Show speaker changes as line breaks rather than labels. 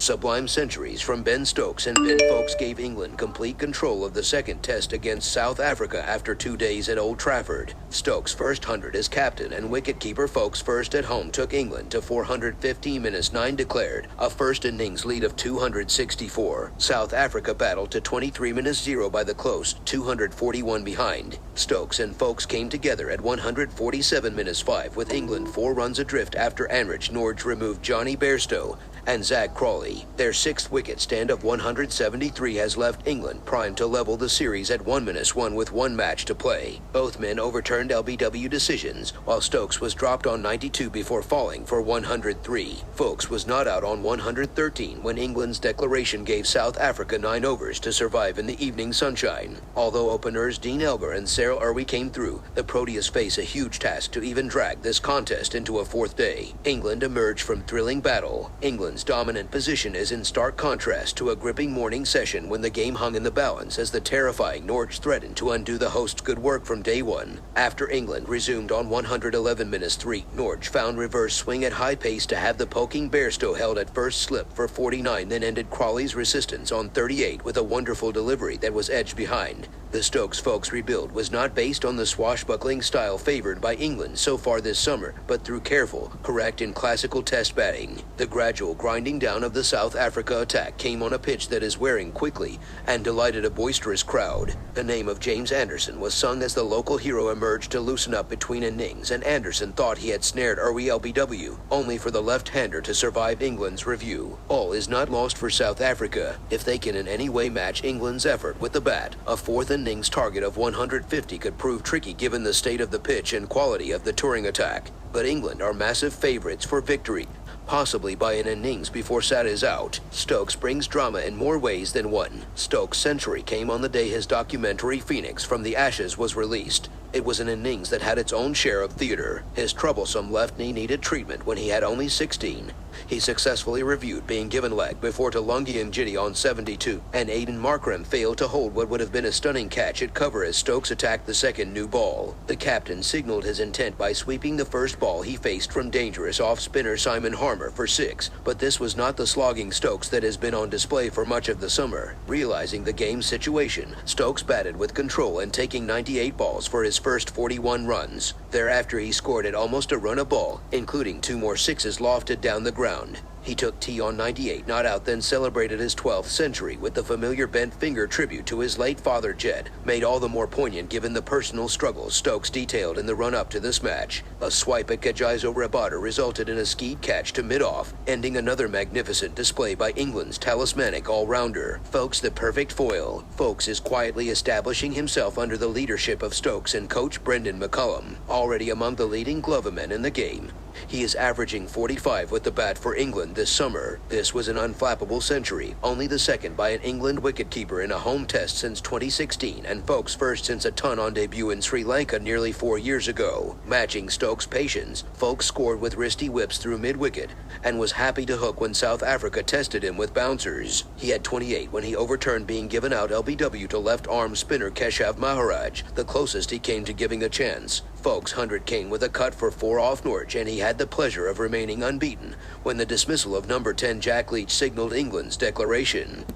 Sublime centuries from Ben Stokes and Ben Foakes gave England complete control of the second test against South Africa after 2 days at Old Trafford. Stokes' first 100 as captain and wicketkeeper Foakes' first at home took England to 415 minutes 9 declared, a first innings lead of 264. South Africa battled to 23 minutes 0 by the close, 241 behind. Stokes and Foakes came together at 147 minutes 5 with England 4 runs adrift after Anrich Norge removed Johnny Bairstow and Zach Crawley. Their sixth wicket stand of 173 has left England primed to level the series at 1-1 with 1 match to play. Both men overturned LBW decisions, while Stokes was dropped on 92 before falling for 103. Foakes was not out on 113 when England's declaration gave South Africa 9 overs to survive in the evening sunshine. Although openers Dean Elgar and Cyril Irwin came through, the Proteas face a huge task to even drag this contest into a 4th day. England emerged from thrilling battle. England's dominant position is in stark contrast to a gripping morning session when the game hung in the balance as the terrifying Norge threatened to undo the host's good work from day one. After England resumed on 111 minutes 3, Norge found reverse swing at high pace to have the poking Bairstow held at first slip for 49, then ended Crawley's resistance on 38 with a wonderful delivery that was edged behind. The Stokes-Foakes rebuild was not based on the swashbuckling style favored by England so far this summer, but through careful, correct and classical test batting. The gradual grinding down of the South Africa attack came on a pitch that is wearing quickly and delighted a boisterous crowd. The name of James Anderson was sung as the local hero emerged to loosen up between innings, and Anderson thought he had snared Irwin LBW, only for the left-hander to survive England's review. All is not lost for South Africa. If they can in any way match England's effort with the bat, a 4th innings target of 150 could prove tricky given the state of the pitch and quality of the touring attack. But England are massive favorites for victory, possibly by an innings before Sat is out. Stokes brings drama in more ways than one. Stokes' century came on the day his documentary Phoenix from the Ashes was released. It was an innings that had its own share of theater. His troublesome left knee needed treatment when he had only 16. He successfully reviewed being given leg before Tulungi and Jitty on 72, and Aidan Markram failed to hold what would have been a stunning catch at cover as Stokes attacked the second new ball. The captain signaled his intent by sweeping the first ball he faced from dangerous off-spinner Simon Harmer for 6, but this was not the slogging Stokes that has been on display for much of the summer. Realizing the game's situation, Stokes batted with control and taking 98 balls for his first 41 runs. Thereafter he scored at almost a run a ball, including 2 more sixes lofted down the ground. He took tea on 98 not out, then celebrated his 12th century with the familiar bent finger tribute to his late father Jed, made all the more poignant given the personal struggles Stokes detailed in the run-up to this match. A swipe at Kagiso Rabada resulted in a skied catch to mid-off, ending another magnificent display by England's talismanic all-rounder. Foakes the perfect foil. Foakes is quietly establishing himself under the leadership of Stokes and coach Brendan McCullum, already among the leading glovermen in the game. He is averaging 45 with the bat for England this summer. This was an unflappable century, only the second by an England wicketkeeper in a home test since 2016, and Foakes' first since a ton-on debut in Sri Lanka nearly 4 years ago. Matching Stokes' patience, Foakes scored with wristy whips through mid-wicket, and was happy to hook when South Africa tested him with bouncers. He had 28 when he overturned being given out LBW to left-arm spinner Keshav Maharaj, the closest he came to giving a chance. Foakes' 100 came with a cut for 4 off Norwich, and he had the pleasure of remaining unbeaten when the dismissal of number 10 Jack Leach signaled England's declaration.